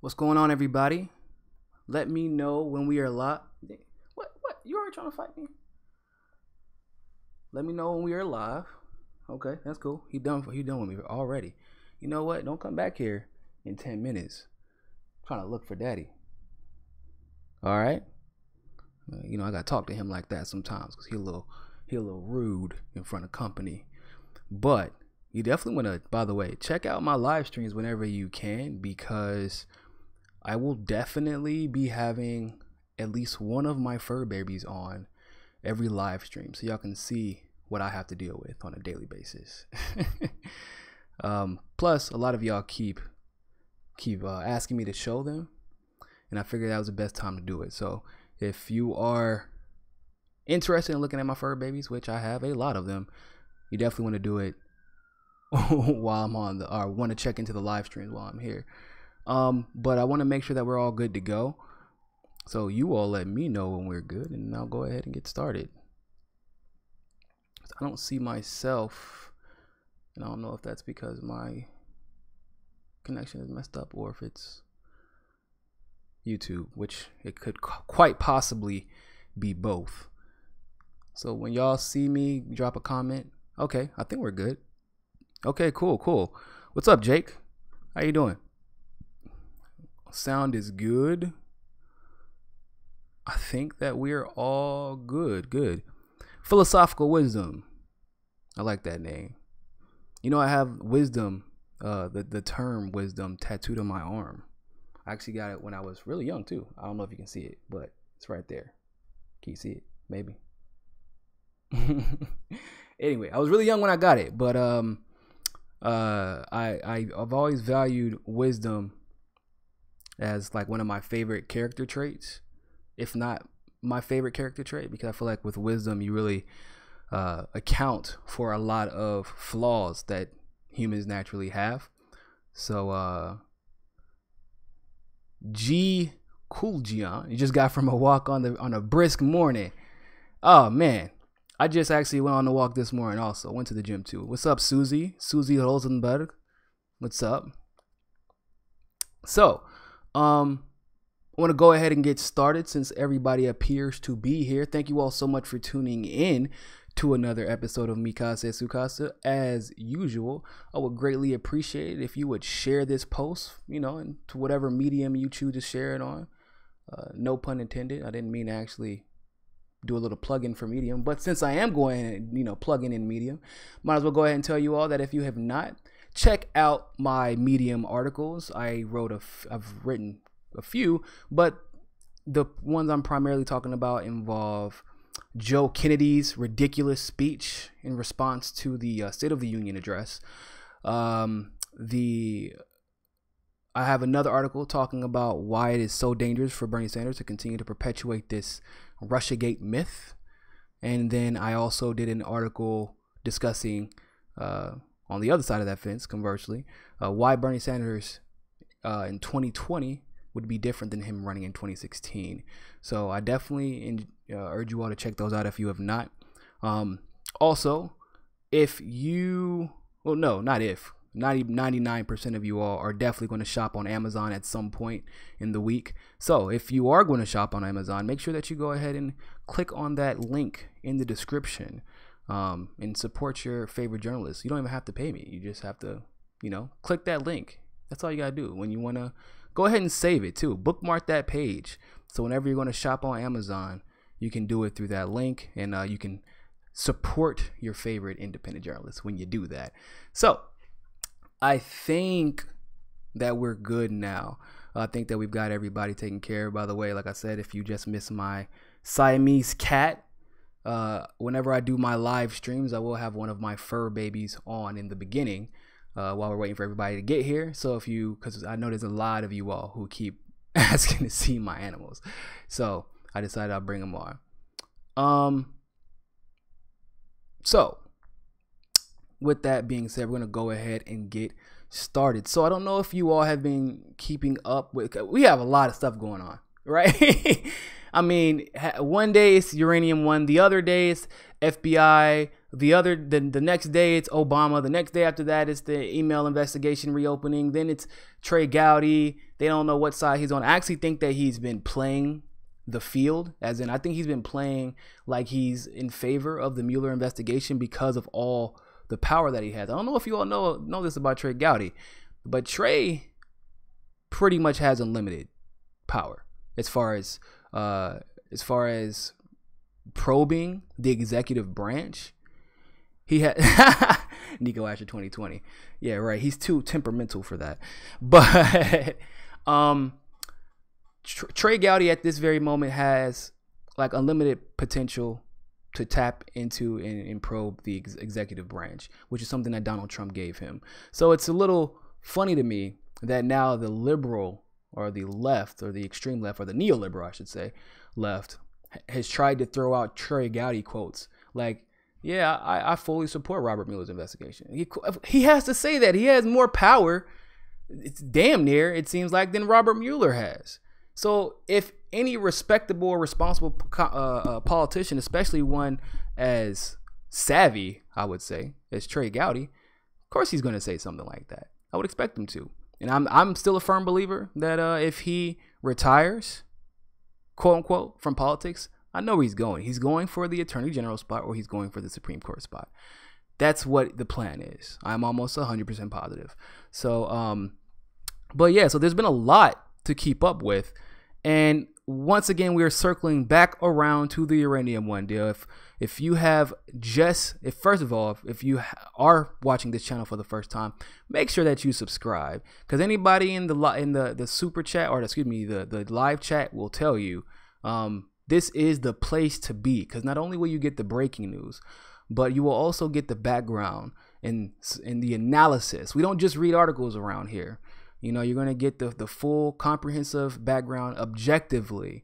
What's going on, everybody? Let me know when we are live. What? You already trying to fight me? Let me know when we are live. Okay, that's cool. He done with me already. You know what? Don't come back here in 10 minutes. I'm trying to look for daddy. All right? I gotta talk to him like that sometimes because he a little rude in front of company. But you definitely want to, by the way, check out my live streams whenever you can, because I will definitely be having at least one of my fur babies on every live stream, so y'all can see what I have to deal with on a daily basis. Plus, a lot of y'all keep asking me to show them, and I figured that was the best time to do it. So if you are interested in looking at my fur babies, which I have a lot of them, you definitely want to do it while I'm on or want to check into the live streams while I'm here. But I want to make sure that we're all good to go. So you all let me know when we're good, and I'll go ahead and get started. I don't see myself, and I don't know if that's because my connection is messed up or if it's YouTube, which it could quite possibly be both. So when y'all see me, drop a comment. Okay, I think we're good. Okay, cool. What's up, Jake? How you doing? Sound is good. I think that we're all good. Philosophical wisdom. I like that name. I have wisdom, the term wisdom tattooed on my arm. I actually got it when I was really young too. I don't know if you can see it, but it's right there. Can you see it? Maybe. Anyway, I was really young when I got it, but I've always valued wisdom as like one of my favorite character traits, if not my favorite character trait, because I feel like with wisdom you really account for a lot of flaws that humans naturally have. So G Cool Gian, you just got from a walk on a brisk morning. Oh man, I just actually went on a walk this morning. Also went to the gym too. What's up, Susie Rosenberg? What's up? So I want to go ahead and get started since everybody appears to be here. Thank you all so much for tuning in to another episode of Mikase Sukasa. As usual, I would greatly appreciate it if you would share this post, into whatever medium you choose to share it on. No pun intended. I didn't mean to actually do a little plug-in for Medium, but since I am going and plugging in Medium, might as well go ahead and tell you all that if you have not, check out my Medium articles. I've written a few, but the ones I'm primarily talking about involve Joe Kennedy's ridiculous speech in response to the State of the Union address. I have another article talking about why it is so dangerous for Bernie Sanders to continue to perpetuate this Russiagate myth. And then I also did an article discussing on the other side of that fence, conversely, why Bernie Sanders in 2020 would be different than him running in 2016. So I definitely urge you all to check those out if you have not. Also, if you, well, no, not if, 99% of you all are definitely going to shop on Amazon at some point in the week. So if you are going to shop on Amazon, make sure that you go ahead and click on that link in the description and support your favorite journalist. You don't even have to pay me. You just have to, click that link. That's all you got to do. When you want to, go ahead and save it too. Bookmark that page. So whenever you're going to shop on Amazon, you can do it through that link, and you can support your favorite independent journalist when you do that. So I think that we're good now. I think that we've got everybody taken care of. By the way, like I said, if you just missed my Siamese cat, whenever I do my live streams, I will have one of my fur babies on in the beginning while we're waiting for everybody to get here. So because I know there's a lot of you all who keep asking to see my animals, so I decided I'll bring them on. So with that being said, we're going to go ahead and get started. So I don't know if you all have been keeping up with, we have a lot of stuff going on, right? I mean, one day it's Uranium One, the other day it's FBI the next day it's Obama. The next day after that it's the email investigation reopening. Then it's Trey Gowdy. They don't know what side he's on. I actually think that he's been playing the field, as in I think he's been playing like he's in favor of the Mueller investigation because of all the power that he has. I don't know if you all know this about Trey Gowdy, but Trey pretty much has unlimited power as far as probing the executive branch. He had Niko Asher 2020. Yeah, right. He's too temperamental for that. But Trey Gowdy at this very moment has like unlimited potential to tap into and probe the executive branch, which is something that Donald Trump gave him. So it's a little funny to me that now the liberal or the left or the extreme left or the neoliberal, I should say, left has tried to throw out Trey Gowdy quotes like, yeah, I fully support Robert Mueller's investigation. He has to say that. He has more power, it's damn near, it seems like, than Robert Mueller has. So if any respectable or responsible politician, especially one as savvy, I would say, as Trey Gowdy, of course he's going to say something like that. I would expect him to. And I'm still a firm believer that if he retires, quote unquote, from politics, I know where he's going. He's going for the Attorney General spot or he's going for the Supreme Court spot. That's what the plan is. I'm almost 100% positive. So, but yeah, so there's been a lot to keep up with. And once again, we are circling back around to the Uranium One deal. If you have first of all, if you are watching this channel for the first time, make sure that you subscribe, because anybody in the super chat, or excuse me, the live chat will tell you this is the place to be, because not only will you get the breaking news, but you will also get the background and the analysis. We don't just read articles around here. You know, you're going to get the full comprehensive background objectively.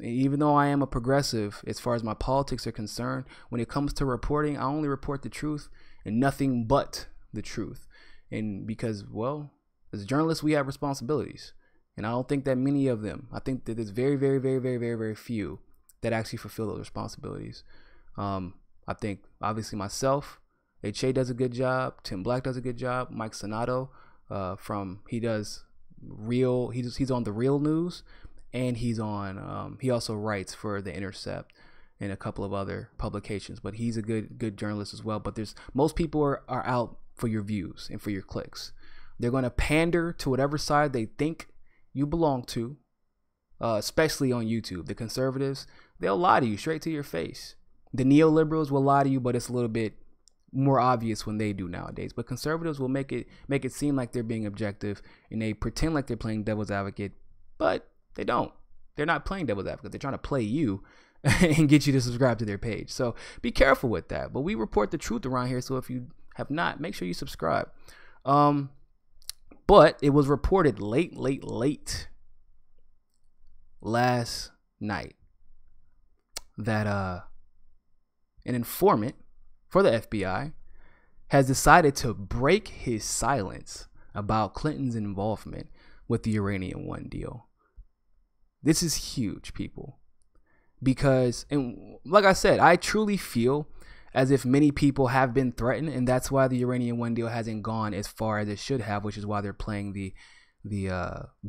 Even though I am a progressive as far as my politics are concerned, when it comes to reporting, I only report the truth and nothing but the truth. And because, well, as journalists, we have responsibilities. And I don't think that many of them. I think that there's very, very, very, very, very, very few that actually fulfill those responsibilities. I think, obviously, myself, H.A. does a good job. Tim Black does a good job. Mike Sonato. He's on The Real News, and he's on he also writes for The Intercept and a couple of other publications, but he's a good journalist as well. But most people are out for your views and for your clicks. They're going to pander to whatever side they think you belong to, especially on YouTube. The conservatives, they'll lie to you straight to your face. The neoliberals will lie to you, but it's a little bit more obvious when they do nowadays. But conservatives will make it seem like they're being objective, and they pretend like they're playing devil's advocate, but they don't. They're not playing devil's advocate. They're trying to play you and get you to subscribe to their page. So be careful with that. But we report the truth around here, so if you have not, make sure you subscribe. But it was reported late last night that an informant for the FBI has decided to break his silence about Clinton's involvement with the Uranium One deal. This is huge, people, because, and like I said, I truly feel as if many people have been threatened, and that's why the Uranium One deal hasn't gone as far as it should have, which is why they're playing the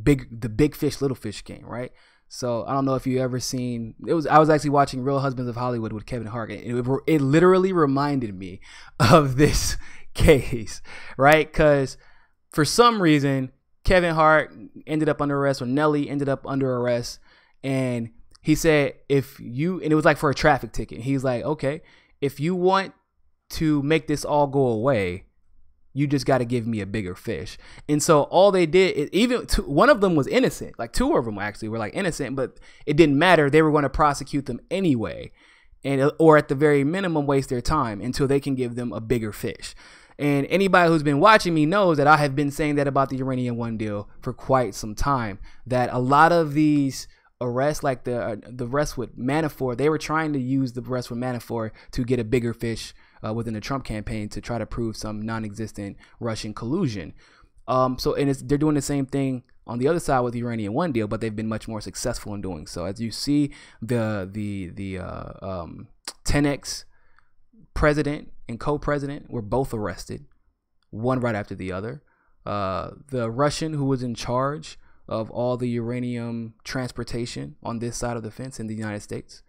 big fish little fish game, right? So I don't know if you ever seen I was actually watching Real Husbands of Hollywood with Kevin Hart, and it literally reminded me of this case, right? Because for some reason Kevin Hart ended up under arrest, or Nelly ended up under arrest, and he said, and it was like for a traffic ticket. He's like, okay, if you want to make this all go away, you just got to give me a bigger fish. And so all they did is, one of them was innocent. Like two of them actually were like innocent, but it didn't matter. They were going to prosecute them anyway, or at the very minimum waste their time until they can give them a bigger fish. And anybody who's been watching me knows that I have been saying that about the Uranium One deal for quite some time, that a lot of these arrests, like the arrest with Manafort, they were trying to use the arrest with Manafort to get a bigger fish within the Trump campaign to try to prove some non-existent Russian collusion. They're doing the same thing on the other side with the Uranium One deal, but they've been much more successful in doing so. As you see, the 10x president and co-president were both arrested, one right after the other. The Russian who was in charge of all the uranium transportation on this side of the fence in the United States,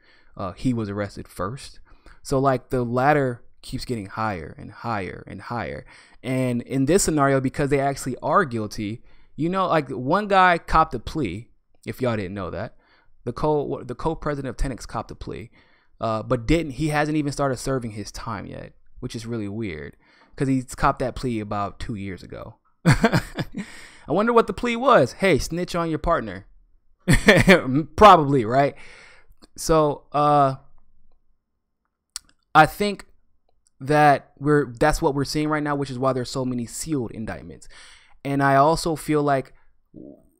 he was arrested first. So like the ladder keeps getting higher and higher and higher. And in this scenario, because they actually are guilty, like one guy copped a plea, if y'all didn't know that. The co-president of Tenex copped a plea, but he hasn't even started serving his time yet, which is really weird because he copped that plea about 2 years ago. I wonder what the plea was. Hey, snitch on your partner. Probably, right? So I think that that's what we're seeing right now, which is why there's so many sealed indictments. And I also feel like,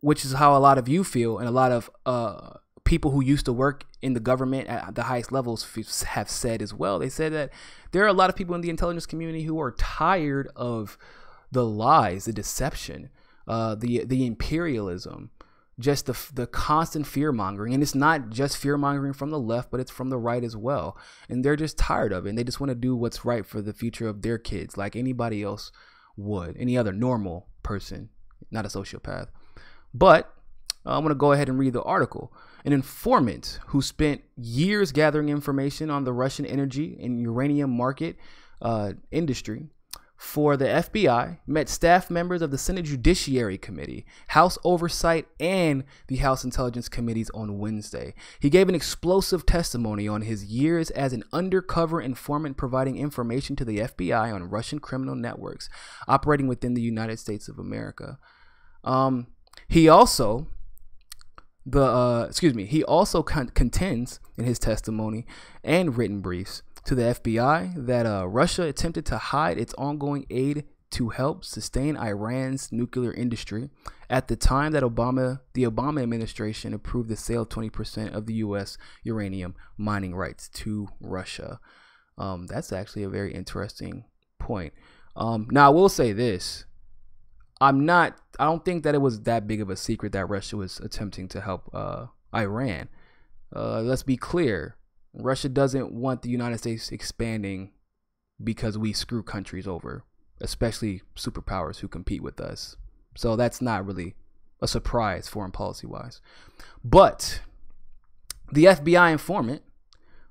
which is how a lot of you feel, and a lot of people who used to work in the government at the highest levels have said as well. They said that there are a lot of people in the intelligence community who are tired of the lies, the deception, the imperialism, just the constant fear mongering. And it's not just fear mongering from the left, but it's from the right as well. And they're just tired of it. And they just want to do what's right for the future of their kids, like anybody else would, any other normal person, not a sociopath. But I'm going to go ahead and read the article. An informant who spent years gathering information on the Russian energy and uranium market industry for the FBI met staff members of the Senate Judiciary Committee, House Oversight, and the House Intelligence Committees on Wednesday. He gave an explosive testimony on his years as an undercover informant providing information to the FBI on Russian criminal networks operating within the United States of America. He also contends in his testimony and written briefs to the FBI that Russia attempted to hide its ongoing aid to help sustain Iran's nuclear industry at the time that the Obama administration approved the sale of 20% of the U.S. uranium mining rights to Russia. That's actually a very interesting point. Now, I will say this. I don't think that it was that big of a secret that Russia was attempting to help Iran. Let's be clear. Russia doesn't want the United States expanding because we screw countries over, especially superpowers who compete with us. So that's not really a surprise foreign policy wise. But the FBI informant,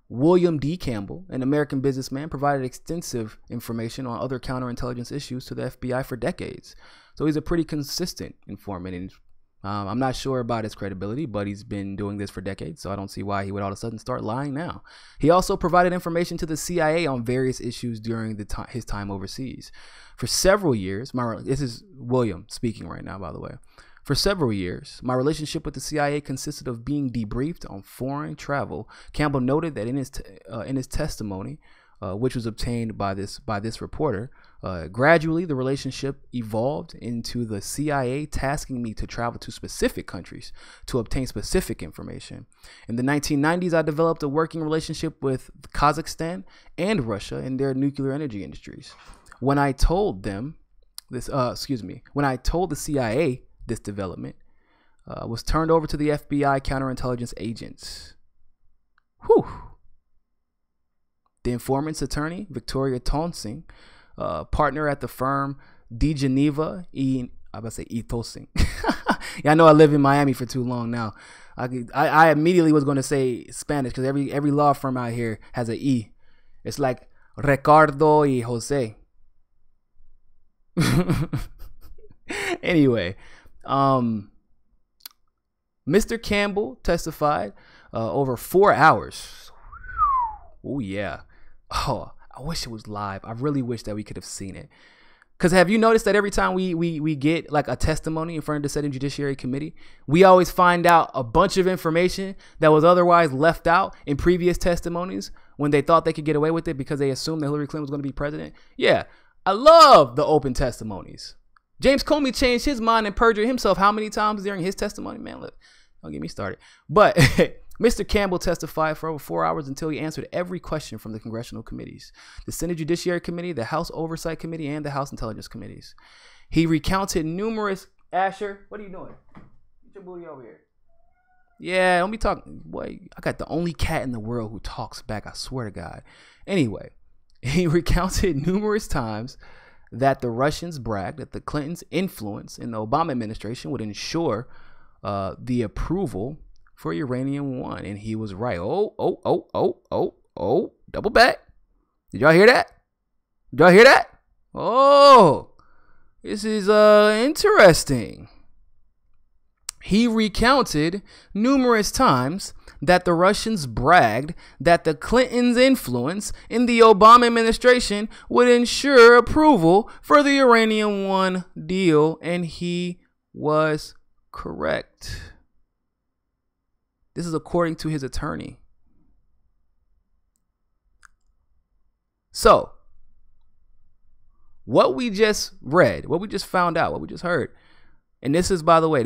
William D. Campbell, an American businessman, provided extensive information on other counterintelligence issues to the FBI for decades. So he's a pretty consistent informant, and I'm not sure about his credibility, but he's been doing this for decades, so I don't see why he would all of a sudden start lying now. He also provided information to the CIA on various issues during his time overseas. For several years, this is William speaking right now, by the way. For several years, my relationship with the CIA consisted of being debriefed on foreign travel. Campbell noted that in his testimony, which was obtained by this reporter, gradually the relationship evolved into the CIA tasking me to travel to specific countries to obtain specific information. In the 1990s, I developed a working relationship with Kazakhstan and Russia in their nuclear energy industries. When I told the CIA this development was turned over to the FBI counterintelligence agents. Whew. The informant's attorney, Victoria Tonsing, partner at the firm De Geneva Ethosing. Yeah, I know I live in Miami for too long now. I immediately was going to say Spanish because every law firm out here has an E. It's like Ricardo y Jose. Anyway, Mr. Campbell testified over 4 hours. Oh yeah. Oh, I wish it was live. I really wish that we could have seen it. Because have you noticed that every time we get like a testimony in front of the Senate Judiciary Committee, we always find out a bunch of information that was otherwise left out in previous testimonies when they thought they could get away with it because they assumed that Hillary Clinton was going to be president? Yeah, I love the open testimonies. James Comey changed his mind and perjured himself how many times during his testimony? Man, look, don't get me started. But Mr. Campbell testified for over 4 hours until he answered every question from the congressional committees, the Senate Judiciary Committee, the House Oversight Committee, and the House Intelligence Committees. He recounted numerous... Asher, what are you doing? Get your booty over here. Yeah, don't be talking... Boy, I got the only cat in the world who talks back, I swear to God. Anyway, He recounted numerous times that the Russians bragged that the Clintons' influence in the Obama administration would ensure the approval for Uranium One, and he was right. Double back. Did y'all hear that? Did y'all hear that? Oh, this is interesting. He recounted numerous times that the Russians bragged that the Clintons' influence in the Obama administration would ensure approval for the Uranium One deal, and he was correct. This is according to his attorney. So, what we just read, what we just found out, what we just heard, and this is, by the way,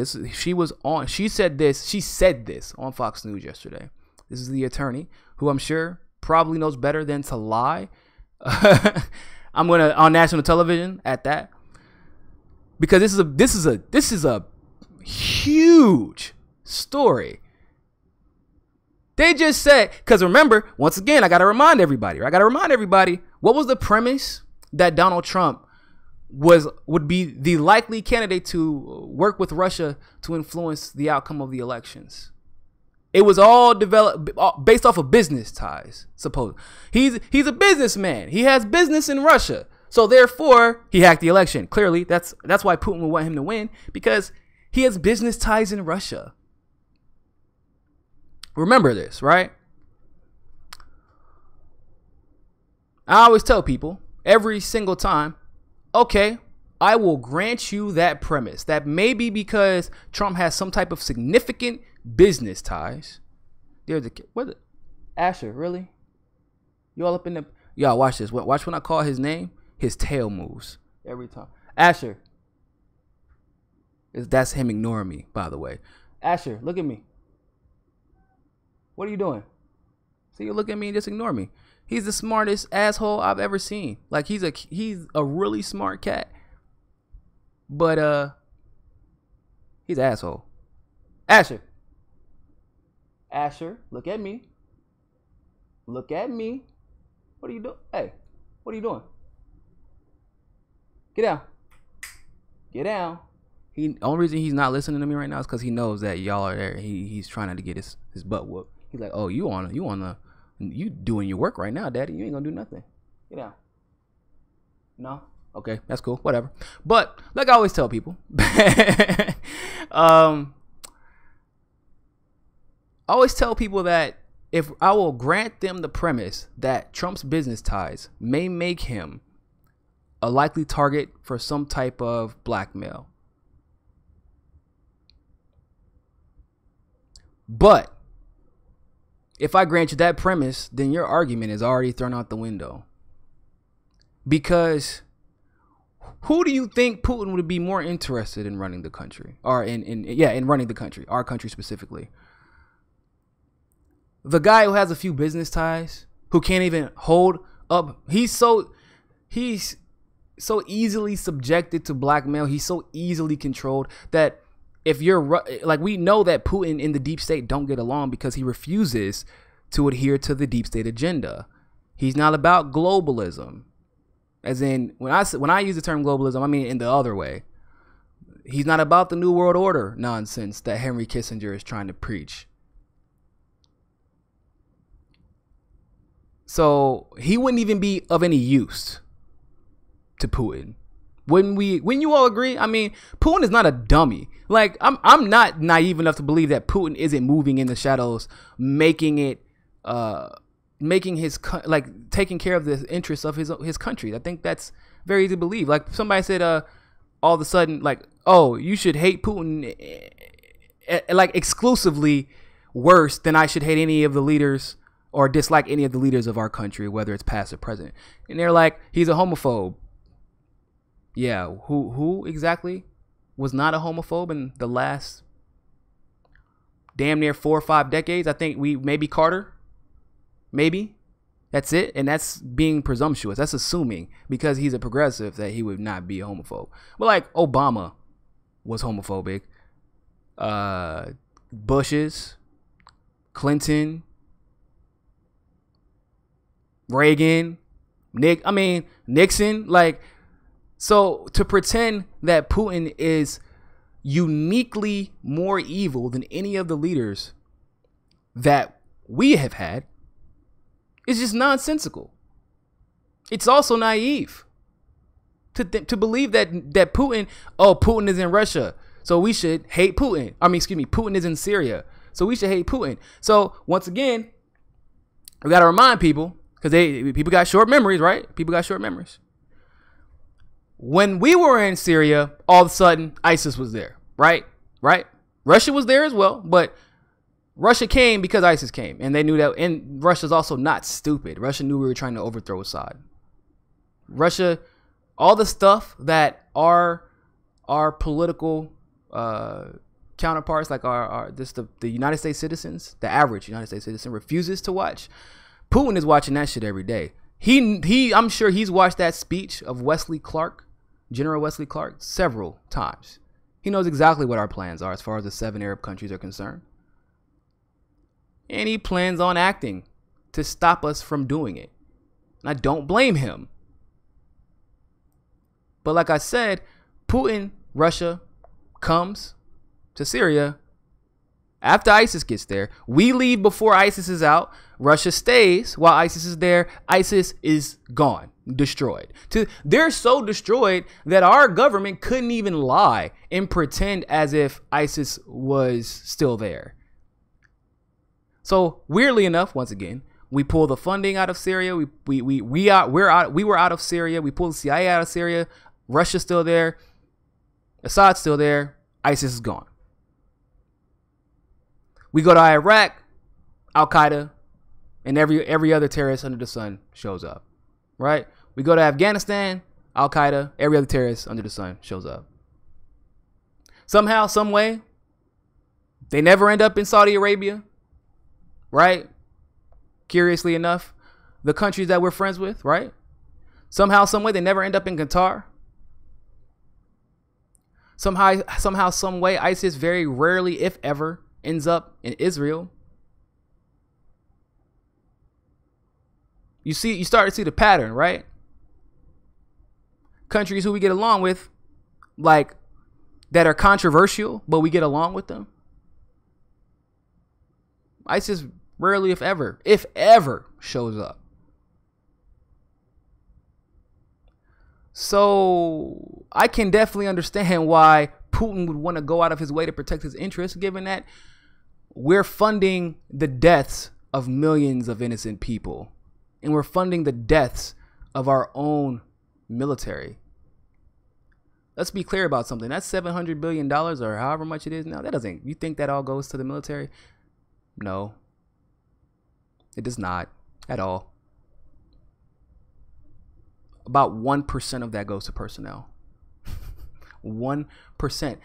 she said this on Fox News yesterday. This is the attorney who I'm sure probably knows better than to lie. I'm going to, on national television at that, because this is a huge story. They just said, because remember, once again, I got to remind everybody, what was the premise that Donald Trump would be the likely candidate to work with Russia to influence the outcome of the elections? It was all developed based off of business ties. Suppose he's a businessman. He has business in Russia, so therefore he hacked the election. Clearly, that's why Putin would want him to win, because he has business ties in Russia. Remember this, right? I always tell people every single time, okay, I will grant you that premise that maybe because Trump has some type of significant business ties. Asher, really? You all up in the... Y'all, watch this. Watch when I call his name, his tail moves every time. Asher. That's him ignoring me, by the way. Asher, look at me. What are you doing? So you look at me and just ignore me. He's the smartest asshole I've ever seen. Like, he's a really smart cat. But he's an asshole. Asher, look at me. Look at me. What are you doing? Hey, what are you doing? Get down. Get down. Only reason he's not listening to me right now is because he knows that y'all are there. He's trying to get his butt whooped. He's like, oh, you doing your work right now, Daddy. You ain't gonna do nothing. Get down. No? Okay, that's cool. Whatever. But like I always tell people, I always tell people that if I will grant them the premise that Trump's business ties may make him a likely target for some type of blackmail. But if I grant you that premise, then your argument is already thrown out the window. Because who do you think Putin would be more interested in running the country? Or in running the country, our country specifically? The guy who has a few business ties, who can't even hold up. He's so easily subjected to blackmail. He's so easily controlled that if you're like, we know that Putin and the deep state don't get along because he refuses to adhere to the deep state agenda. He's not about globalism. As in, when I use the term globalism, I mean in the other way. He's not about the New World Order nonsense that Henry Kissinger is trying to preach. So he wouldn't even be of any use to Putin. Wouldn't you all agree? I mean, Putin is not a dummy. Like, I'm not naive enough to believe that Putin isn't moving in the shadows, making taking care of the interests of his country. I think that's very easy to believe. Like, somebody said, all of a sudden, like, oh, you should hate Putin, like, exclusively worse than I should hate any of the leaders or dislike any of the leaders of our country, whether it's past or present. And they're like, he's a homophobe. Yeah, who exactly was not a homophobe in the last damn near 4 or 5 decades? I think maybe Carter. Maybe. That's it. And that's being presumptuous. That's assuming because he's a progressive that he would not be a homophobe. But like Obama was homophobic. Bush's, Clinton, Reagan, Nixon. Like, so to pretend that Putin is uniquely more evil than any of the leaders that we have had is just nonsensical. It's also naive to believe that Putin is in Russia, so we should hate Putin. Putin is in Syria, so we should hate Putin. So once again, we got to remind people, because people got short memories, right? People got short memories. When we were in Syria, all of a sudden ISIS was there, right? Russia was there as well, but Russia came because ISIS came, and they knew that. And Russia's also not stupid. Russia knew we were trying to overthrow Assad. Russia, all the stuff that our political counterparts, like the United States citizens, the average United States citizen, refuses to watch. Putin is watching that shit every day. I'm sure he's watched that speech of General Wesley Clark, several times. He knows exactly what our plans are as far as the 7 Arab countries are concerned. And he plans on acting to stop us from doing it. And I don't blame him. But like I said, Russia comes to Syria after ISIS gets there. We leave before ISIS is out. Russia stays while ISIS is there. ISIS is gone, destroyed. They're so destroyed that our government couldn't even lie and pretend as if ISIS was still there. So weirdly enough, once again, we pull the funding out of Syria. We were out of Syria. We pulled the CIA out of Syria. Russia's still there. Assad's still there. ISIS is gone. We go to Iraq, Al Qaeda, and every other terrorist under the sun shows up, right? We go to Afghanistan, Al Qaeda, every other terrorist under the sun shows up. Somehow, some way, they never end up in Saudi Arabia, right? Curiously enough, the countries that we're friends with, right? Somehow, some way, they never end up in Qatar. Somehow, some way, ISIS very rarely, if ever, ends up in Israel. You start to see the pattern, right? Countries who we get along with, like, that are controversial, but we get along with them. ISIS rarely, if ever, shows up. So I can definitely understand why Putin would want to go out of his way to protect his interests, given that we're funding the deaths of millions of innocent people. And we're funding the deaths of our own military. Let's be clear about something. That's $700 billion or however much it is now. You think that all goes to the military? No. It does not at all. About 1% of that goes to personnel. 1%.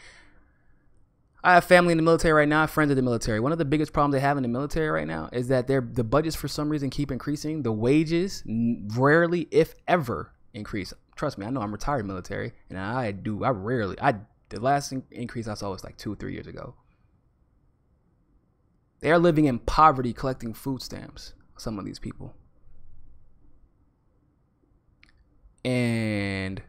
I have family in the military right now. I have friends in the military. One of the biggest problems they have in the military right now is that the budgets for some reason keep increasing. The wages rarely, if ever, increase. Trust me, I know I'm retired military, and the last increase I saw was like 2 or 3 years ago. They are living in poverty, collecting food stamps, some of these people. And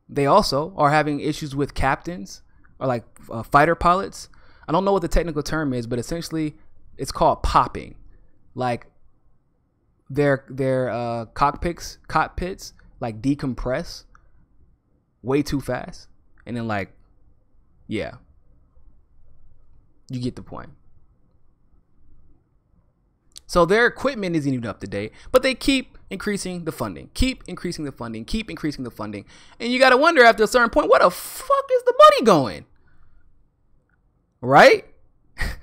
they also are having issues with captains or like fighter pilots. I don't know what the technical term is, but essentially it's called popping. Like their cockpits like decompress way too fast. And then you get the point. So their equipment isn't even up to date, but they keep increasing the funding, And you got to wonder after a certain point, where the fuck is the money going? Right?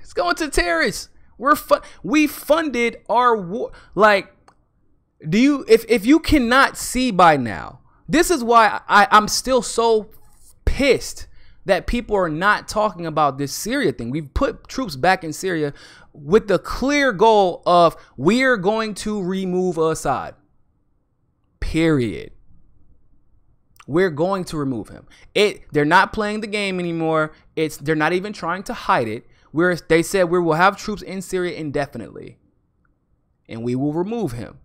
It's going to terrorists. We funded our war. Like, if you cannot see by now, this is why I'm still so pissed that people are not talking about this Syria thing. We've put troops back in Syria with the clear goal of we're going to remove Assad. Period. We're going to remove him. They're not playing the game anymore. They're not even trying to hide it. They said we will have troops in Syria indefinitely, and we will remove him.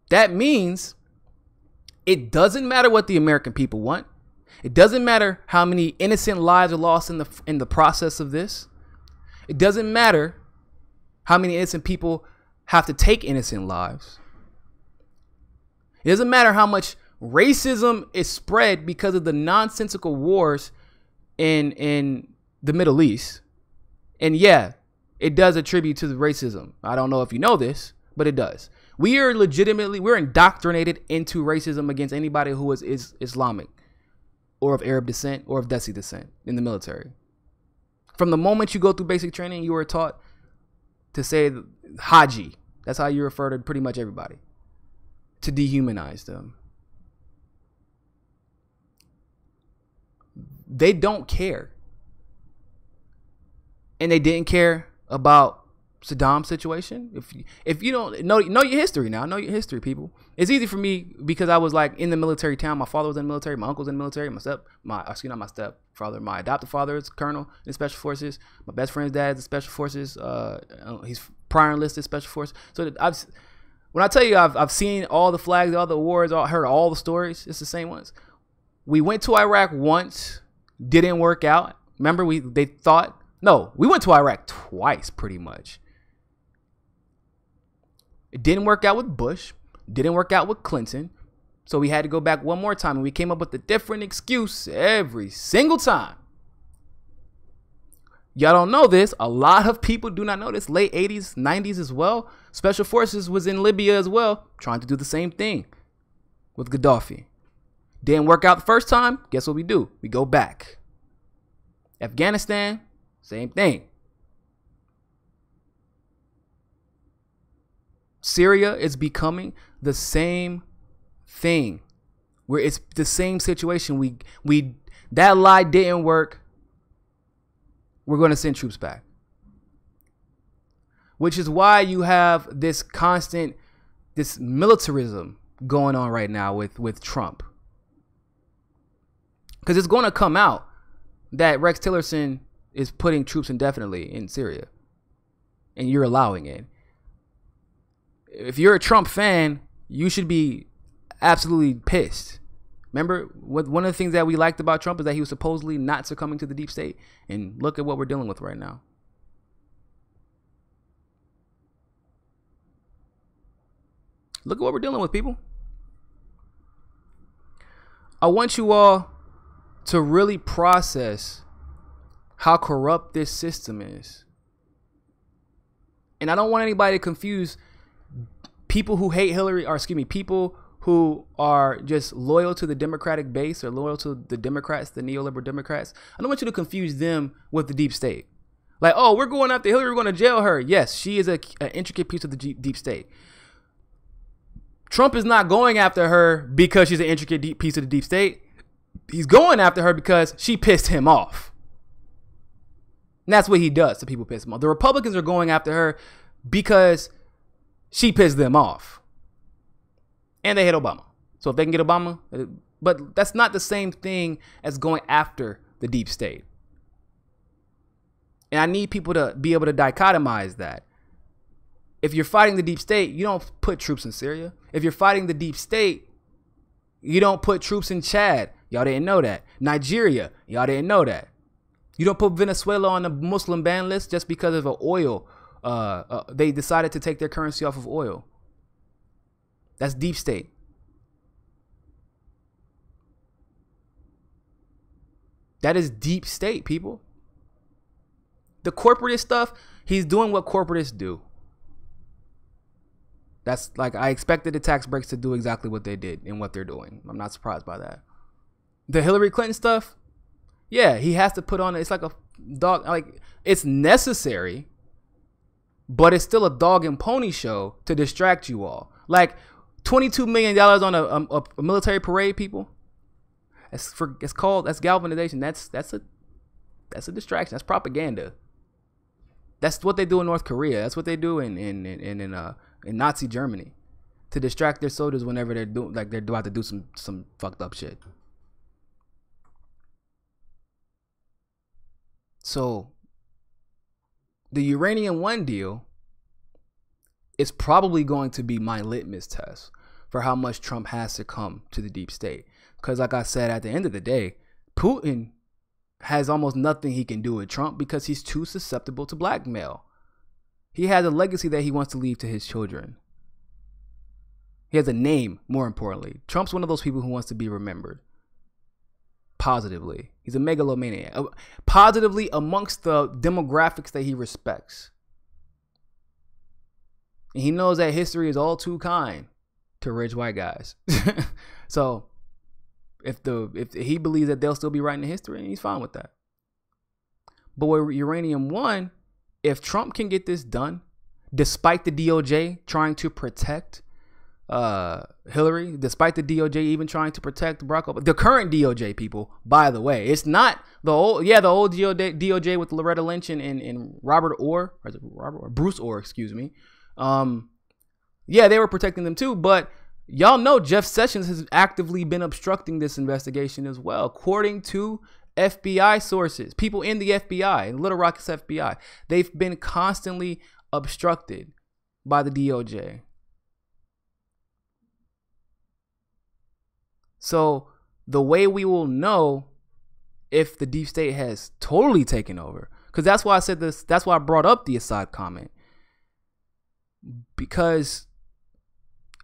That means it doesn't matter what the American people want. It doesn't matter how many innocent lives are lost in the process of this. It doesn't matter how many innocent people have to take innocent lives. It doesn't matter how much racism is spread because of the nonsensical wars in the Middle East. And yeah, it does attribute to the racism. I don't know if you know this, but it does. We're indoctrinated into racism against anybody who is Islamic or of Arab descent or of Desi descent in the military. From the moment you go through basic training, you are taught to say Haji. That's how you refer to pretty much everybody, to dehumanize them. They don't care. And they didn't care about Saddam's situation. If you don't know your history now, know your history, people. It's easy for me because I was like in the military town. My father was in the military. My uncle's in the military. My stepfather, my adopted father is colonel in special forces. My best friend's dad is in special forces. He's prior enlisted special forces. So when I tell you I've seen all the flags, all the awards, heard all the stories, it's the same ones. We went to Iraq once, didn't work out. Remember, we went to Iraq twice pretty much. It didn't work out with Bush, didn't work out with Clinton. So we had to go back one more time, and we came up with a different excuse every single time. Y'all don't know this. A lot of people do not know this. Late 80s, 90s as well. Special Forces was in Libya as well, trying to do the same thing with Gaddafi. Didn't work out the first time. Guess what we do? We go back. Afghanistan, same thing. Syria is becoming the same thing, where it's the same situation. That lie didn't work. We're going to send troops back. Which is why you have this militarism going on right now with Trump. Because it's going to come out that Rex Tillerson is putting troops indefinitely in Syria. And you're allowing it. If you're a Trump fan, you should be absolutely pissed. Remember, one of the things that we liked about Trump is that he was supposedly not succumbing to the deep state. And look at what we're dealing with right now. Look at what we're dealing with, people. I want you all to really process how corrupt this system is. And I don't want anybody to confuse people who hate Hillary, people who are just loyal to the Democratic base or loyal to the Democrats, the neoliberal Democrats. I don't want you to confuse them with the deep state. Like, oh, we're going after Hillary, we're going to jail her. Yes, she is an intricate piece of the deep state. Trump is not going after her because she's an intricate piece of the deep state. He's going after her because she pissed him off. And that's what he does to people piss him off. The Republicans are going after her because she pissed them off. And they hate Obama. So if they can get Obama, but that's not the same thing as going after the deep state. And I need people to be able to dichotomize that. If you're fighting the deep state, you don't put troops in Syria. If you're fighting the deep state, you don't put troops in Chad. Y'all didn't know that. Nigeria, y'all didn't know that. You don't put Venezuela on the Muslim ban list just because of an oil. They decided to take their currency off of oil. That's deep state. That is deep state, people. The corporatist stuff, he's doing what corporatists do. That's like, I expected the tax breaks to do exactly what they did and what they're doing. I'm not surprised by that. The Hillary Clinton stuff, yeah, he has to put on, it's like a dog, like it's necessary, but it's still a dog and pony show to distract you all. Like $22 million on a military parade, people. That's galvanization. That's a distraction. That's propaganda. That's what they do in North Korea. That's what they do in Nazi Germany, to distract their soldiers whenever they're about to do some fucked up shit. So the Uranium One deal is probably going to be my litmus test for how much Trump has succumbed to the deep state. Because like I said, at the end of the day, Putin has almost nothing he can do with Trump because he's too susceptible to blackmail. He has a legacy that he wants to leave to his children. He has a name, more importantly. Trump's one of those people who wants to be remembered positively. He's a megalomaniac. Positively amongst the demographics that he respects. And he knows that history is all too kind to rich white guys. So if he believes that they'll still be writing the history, he's fine with that. But with Uranium One, if Trump can get this done, despite the DOJ trying to protect Hillary, despite the DOJ even trying to protect Barack Obama, the current DOJ people, by the way, it's not the old DOJ with Loretta Lynch and Robert Orr, or is it Robert, Bruce Orr, excuse me. Yeah, they were protecting them too, but y'all know Jeff Sessions has actively been obstructing this investigation as well, according to FBI sources, people in the FBI, in Little Rock's FBI. They've been constantly obstructed by the DOJ. So the way we will know if the deep state has totally taken over, because that's why I said this, that's why I brought up the Assad comment, because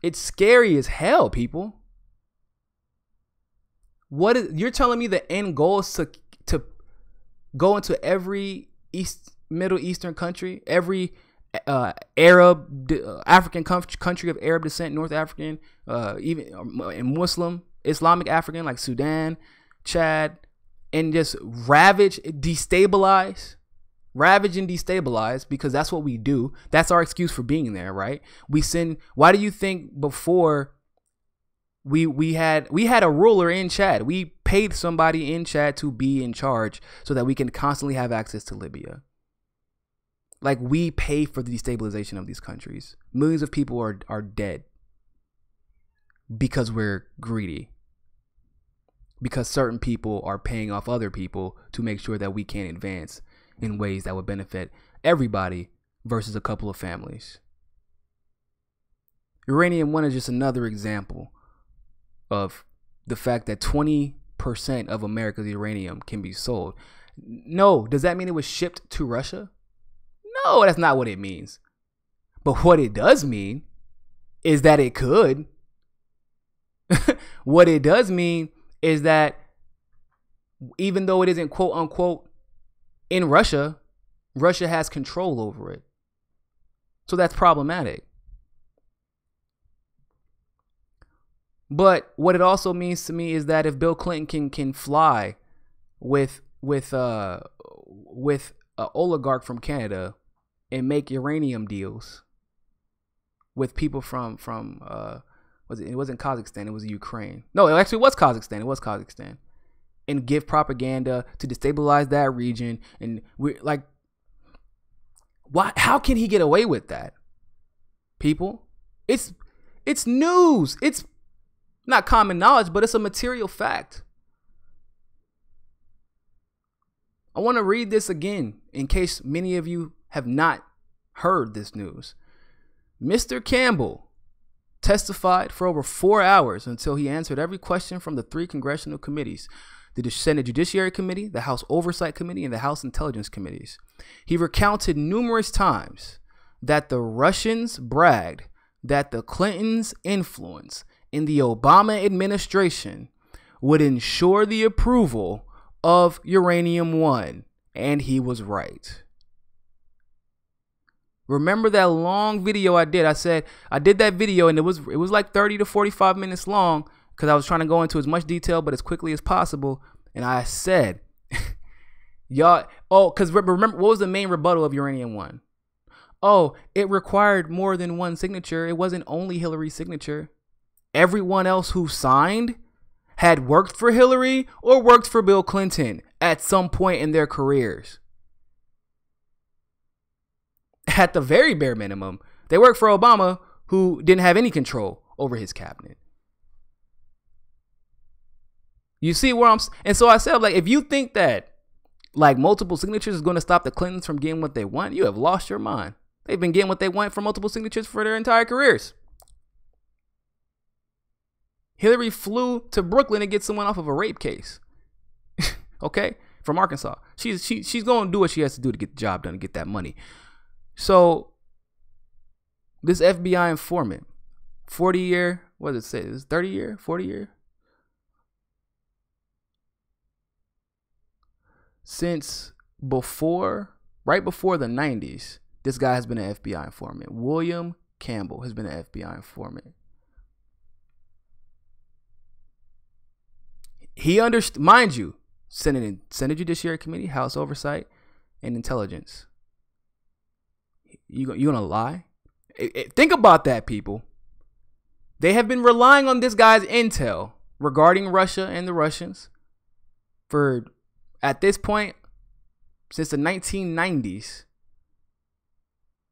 it's scary as hell, people. You're telling me the end goal is to go into every Middle Eastern country, every African country of Arab descent, North African, even Muslim, Islamic African, like Sudan, Chad, and just ravage and destabilize, because that's what we do. That's our excuse for being there, right? We send. Why do you think before we had a ruler in Chad? We paid somebody in Chad to be in charge so that we can constantly have access to Libya. Like, we pay for the destabilization of these countries. Millions of people are dead because we're greedy. Because certain people are paying off other people to make sure that we can't advance in ways that would benefit everybody versus a couple of families. Uranium One is just another example of the fact that 20% of America's uranium can be sold. No, does that mean it was shipped to Russia? No, that's not what it means. But what it does mean is that it could. What it does mean is that even though it isn't quote unquote in Russia, Russia has control over it. So that's problematic. But what it also means to me is that if Bill Clinton can fly with an oligarch from Canada and make uranium deals with people from it wasn't Kazakhstan, it was Ukraine. No, it actually was Kazakhstan. It was Kazakhstan. And give propaganda to destabilize that region. And we're like, how can he get away with that? People, it's news. It's not common knowledge, but it's a material fact. I want to read this again in case many of you have not heard this news. Mr. Campbell testified for over 4 hours until he answered every question from the 3 congressional committees: the Senate Judiciary Committee, the House Oversight Committee, and the House Intelligence Committees. He recounted numerous times that the Russians bragged that the Clintons' influence in the Obama administration would ensure the approval of Uranium One, and he was right. Remember that long video I did? I said I did that video and it was like 30 to 45 minutes long because I was trying to go into as much detail but as quickly as possible. And I said, y'all, because remember, what was the main rebuttal of Uranium One? Oh, it required more than one signature. It wasn't only Hillary's signature. Everyone else who signed had worked for Hillary or worked for Bill Clinton at some point in their careers. At the very bare minimum, they worked for Obama, who didn't have any control over his cabinet. You see where and so I said, like, if you think that like multiple signatures is going to stop the Clintons from getting what they want, you have lost your mind. They've been getting what they want from multiple signatures for their entire careers. Hillary flew to Brooklyn to get someone off of a rape case. Okay? From Arkansas. She's going to do what she has to do to get the job done, to get that money. So this FBI informant, 40-year, what does it say? Is 30-year, 40-year? Since right before the 90s, this guy has been an FBI informant. William Campbell has been an FBI informant. He understood, mind you, Senate Judiciary Committee, House Oversight, and Intelligence. You gonna lie? Think about that, people. They have been relying on this guy's intel regarding Russia and the Russians for, at this point, since the 1990s,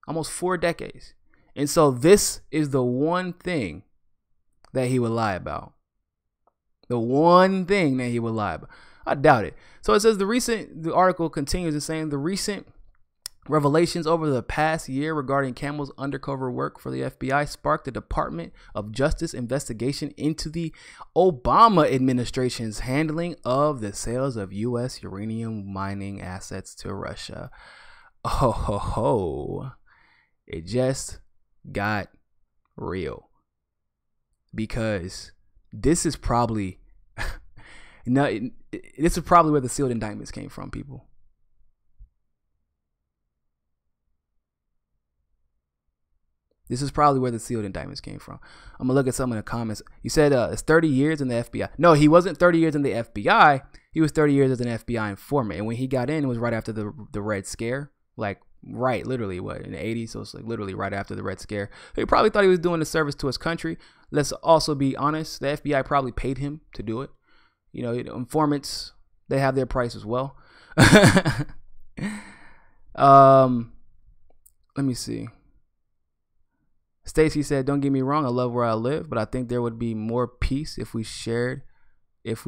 almost 4 decades. And so this is the one thing that he would lie about. The one thing that he would lie about. I doubt it. So it says the article continues in saying the recent revelations over the past year regarding Campbell's undercover work for the FBI sparked the Department of Justice investigation into the Obama administration's handling of the sales of U.S. uranium mining assets to Russia. Oh, ho, ho. It just got real. Because this is probably this is probably where the sealed indictments came from, people. This is probably where the sealed indictments came from. I'm gonna look at some in the comments. You said it's 30 years in the FBI. No, he wasn't 30 years in the FBI. He was 30 years as an FBI informant. And when he got in, it was right after the Red Scare. Like, right, literally, what, in the 80s? So it's like literally right after the Red Scare. He probably thought he was doing a service to his country. Let's also be honest. The FBI probably paid him to do it. You know, informants, they have their price as well. Let me see. Stacy said, don't get me wrong, I love where I live, but I think there would be more peace if we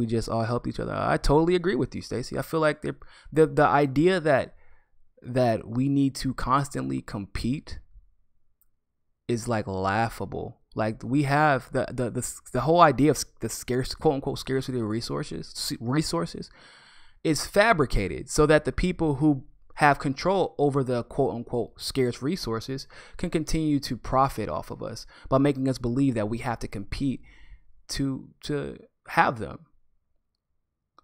just all helped each other. I totally agree with you, Stacy. I feel like the idea that we need to constantly compete is like laughable. Like, we have the whole idea of the scarce, quote unquote, scarcity of resources is fabricated so that the people who have control over the quote unquote scarce resources can continue to profit off of us by making us believe that we have to compete to have them.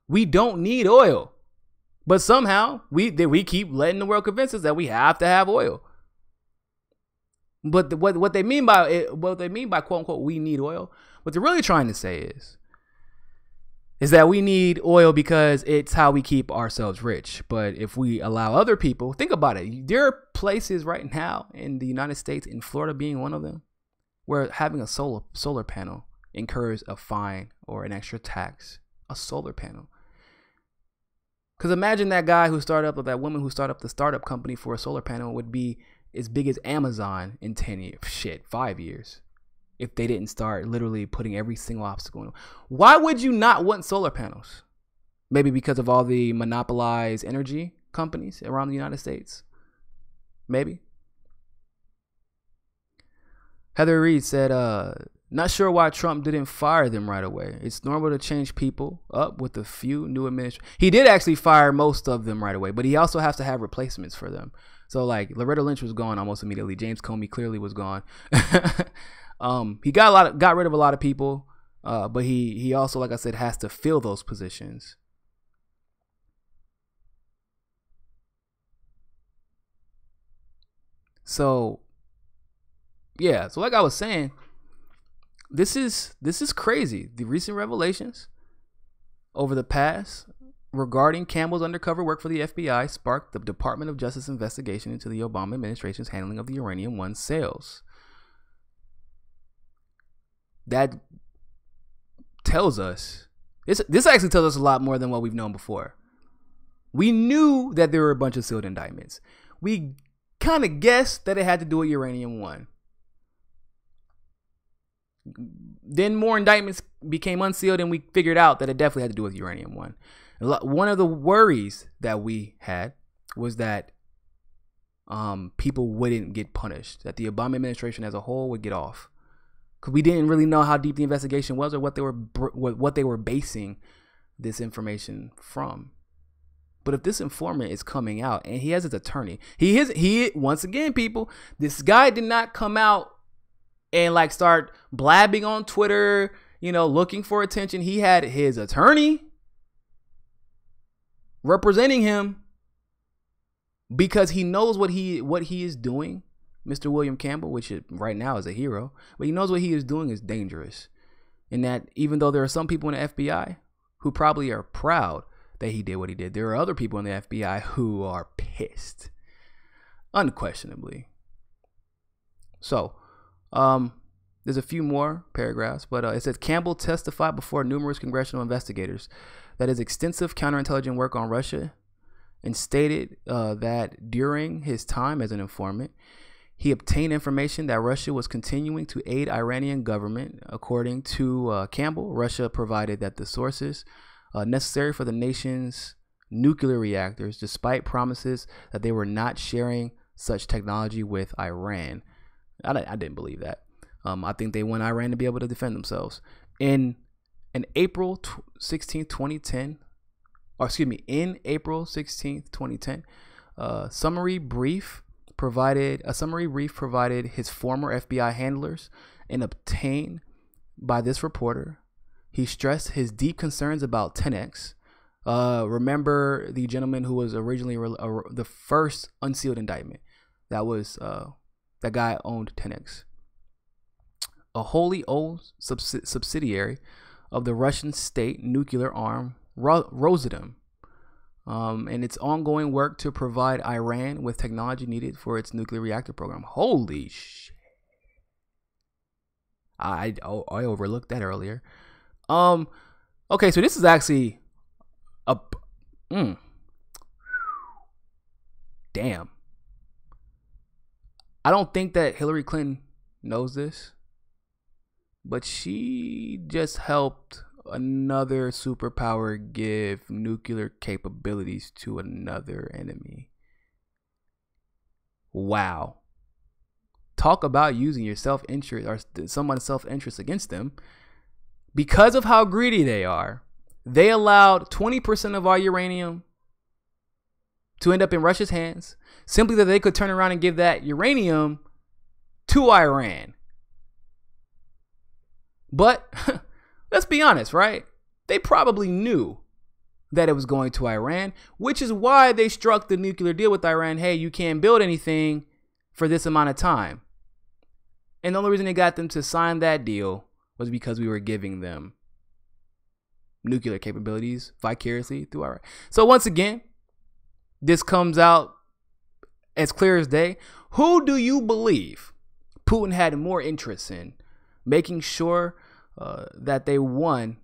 We don't need oil, but somehow we keep letting the world convince us that we have to have oil. But what they mean by it, what they mean by quote unquote we need oil, what they're really trying to say is that we need oil because it's how we keep ourselves rich. But if we allow other people, think about it. There are places right now in the United States, in Florida being one of them, where having a solar panel incurs a fine or an extra tax. A solar panel. Because imagine that guy who started up, or that woman who started up the startup company for a solar panel would be as big as Amazon in 10 years. Shit, 5 years. If they didn't start literally putting every single obstacle in. Why would you not want solar panels? Maybe because of all the monopolized energy companies around the United States. Maybe. Heather Reed said, not sure why Trump didn't fire them right away. It's normal to change people up with a few new administration. He did actually fire most of them right away, but he also has to have replacements for them. So like Loretta Lynch was gone almost immediately. James Comey clearly was gone. He got rid of a lot of people, but he also, like I said, has to fill those positions. So yeah, so like I was saying, this is crazy. The recent revelations over the past regarding Campbell's undercover work for the FBI sparked the Department of Justice investigation into the Obama administration's handling of the Uranium One sales. That tells us, this actually tells us a lot more than what we've known before. We knew that there were a bunch of sealed indictments. We kind of guessed that it had to do with Uranium One. Then more indictments became unsealed and we figured out that it definitely had to do with Uranium One. One of the worries that we had was that people wouldn't get punished, that the Obama administration as a whole would get off. because we didn't really know how deep the investigation was or what they were basing this information from. But if this informant is coming out and he has his attorney, he once again, people, this guy did not come out and like start blabbing on Twitter, you know, looking for attention. He had his attorney representing him because he knows what he is doing. Mr. William Campbell, which right now is a hero, but he knows what he is doing is dangerous. And that even though there are some people in the FBI who probably are proud that he did what he did, there are other people in the FBI who are pissed, unquestionably. So, there's a few more paragraphs, but it says Campbell testified before numerous congressional investigators that his extensive counterintelligence work on Russia, and stated that during his time as an informant, he obtained information that Russia was continuing to aid Iranian government. According to Campbell, Russia provided that the sources necessary for the nation's nuclear reactors, despite promises that they were not sharing such technology with Iran. I didn't believe that. I think they want Iran to be able to defend themselves. In April 16th, 2010, in April 16th, 2010, a summary brief provided his former FBI handlers and obtained by this reporter. He stressed his deep concerns about 10X. Remember the gentleman who was originally the first unsealed indictment? That was that guy owned 10X, a wholly owned subsidiary of the Russian state nuclear arm Rosatom, and its ongoing work to provide Iran with technology needed for its nuclear reactor program. Holy shit! I overlooked that earlier. Okay, so this is actually a damn. I don't think that Hillary Clinton knows this, but she just helped another superpower give nuclear capabilities to another enemy. Wow. Talk about using your self-interest or someone's self-interest against them. Because of how greedy they are, they allowed 20% of our uranium to end up in Russia's hands, simply that they could turn around and give that uranium to Iran. But let's be honest, right? They probably knew that it was going to Iran, which is why they struck the nuclear deal with Iran. Hey, you can't build anything for this amount of time. And the only reason they got them to sign that deal was because we were giving them nuclear capabilities vicariously through Iran. So once again, this comes out as clear as day. Who do you believe Putin had more interest in making sure that they won,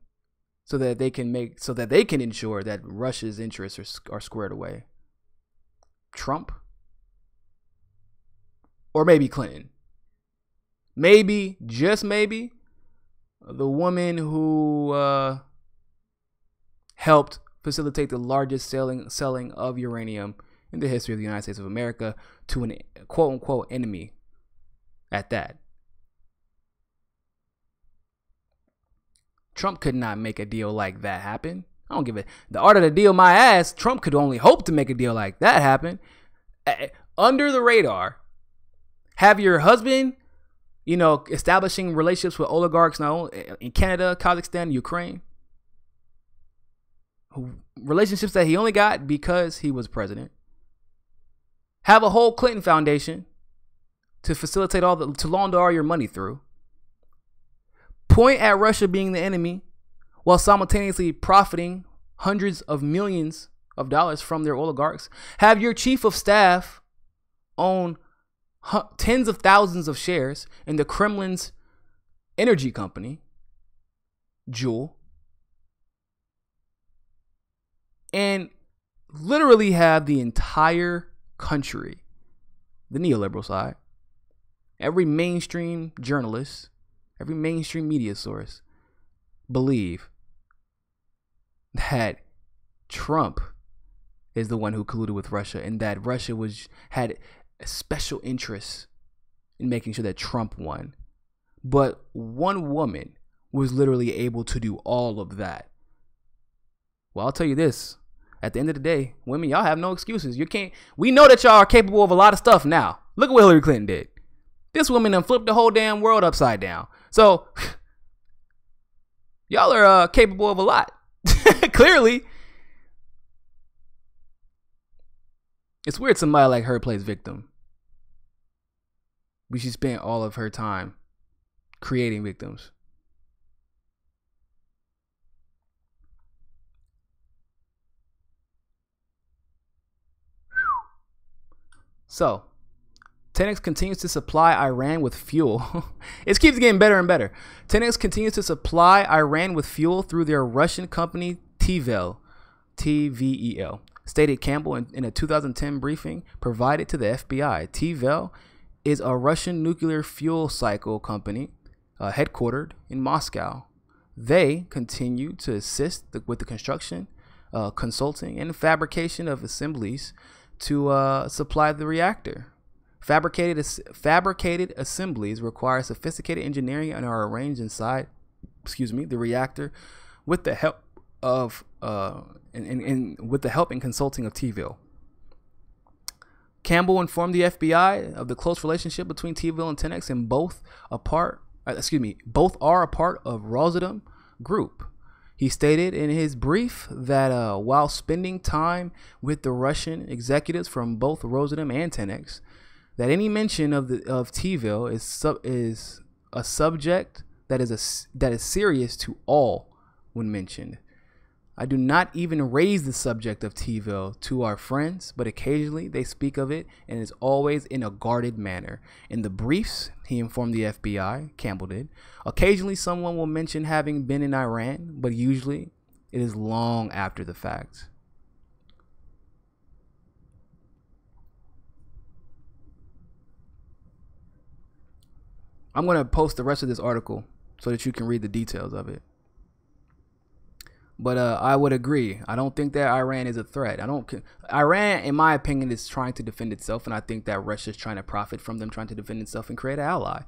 so that they can ensure that Russia's interests are squared away? Trump? Or maybe Clinton? Maybe, just maybe, the woman who helped facilitate the largest selling of uranium in the history of the United States of America to an quote-unquote enemy at that. Trump could not make a deal like that happen. I don't give it. The art of the deal, my ass. Trump could only hope to make a deal like that happen. Under the radar. Have your husband, establishing relationships with oligarchs now in Canada, Kazakhstan, Ukraine. Relationships that he only got because he was president. Have a whole Clinton Foundation to facilitate to launder all your money through. Point at Russia being the enemy while simultaneously profiting hundreds of millions of dollars from their oligarchs. Have your chief of staff own tens of thousands of shares in the Kremlin's energy company, Juul, and literally have the entire country, the neoliberal side, every mainstream journalist, every mainstream media source believe that Trump is the one who colluded with Russia, and that Russia had a special interest in making sure that Trump won. But one woman was literally able to do all of that. Well, I'll tell you this. At the end of the day, women, y'all have no excuses. We know that y'all are capable of a lot of stuff now. Look at what Hillary Clinton did. This woman done flipped the whole damn world upside down. So, y'all are capable of a lot. Clearly. It's weird somebody like her plays victim. But she spent all of her time creating victims. So, 10X continues to supply Iran with fuel. It keeps getting better and better. 10X continues to supply Iran with fuel through their Russian company TVEL, TVEL, stated Campbell in a 2010 briefing provided to the FBI. TVEL is a Russian nuclear fuel cycle company headquartered in Moscow. They continue to assist with the construction, consulting, and fabrication of assemblies to supply the reactor. Fabricated assemblies require sophisticated engineering and are arranged inside, the reactor with the help of and consulting of TVEL. Campbell informed the FBI of the close relationship between TVEL and 10X, and both are a part of Rosatom Group. He stated in his brief that while spending time with the Russian executives from both Rosatom and 10X, that any mention of TVEL is a subject that is serious to all when mentioned. I do not even raise the subject of TVEL to our friends, but occasionally they speak of it, and it's always in a guarded manner. In the briefs, he informed the FBI, Campbell did, occasionally someone will mention having been in Iran, but usually it is long after the fact. I'm going to post the rest of this article so that you can read the details of it. But I would agree. I don't think that Iran is a threat. Iran, in my opinion, is trying to defend itself, and I think that Russia is trying to profit from them trying to defend itself and create an ally.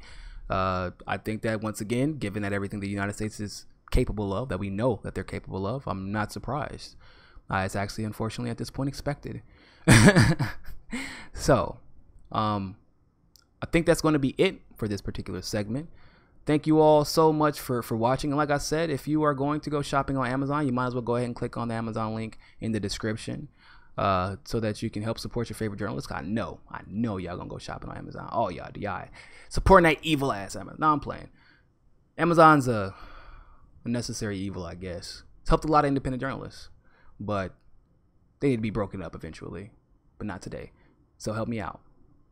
I think that, once again, given that everything the United States is capable of, that we know that they're capable of, I'm not surprised. It's actually, unfortunately, at this point, expected. So, I think that's going to be it for this particular segment. Thank you all so much for watching. And like I said, if you are going to go shopping on Amazon, you might as well go ahead and click on the Amazon link in the description so that you can help support your favorite journalist. I know y'all gonna go shopping on Amazon. Oh, y'all supporting that evil ass Amazon. No, I'm playing. Amazon's a necessary evil, I guess. It's helped a lot of independent journalists, but they need to be broken up eventually, but not today. So help me out.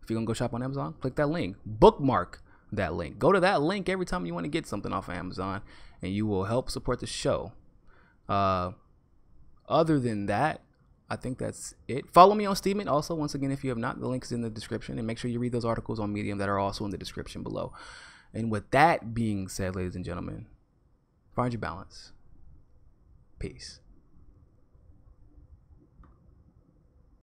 If you're gonna go shop on Amazon, click that link. Bookmark that link. Go to that link every time you want to get something off of Amazon, and you will help support the show. Other than that, I think that's it. Follow me on Steemit also, once again, if you have not. The link is in the description, and make sure you read those articles on Medium that are also in the description below. And with that being said, ladies and gentlemen, find your balance. Peace.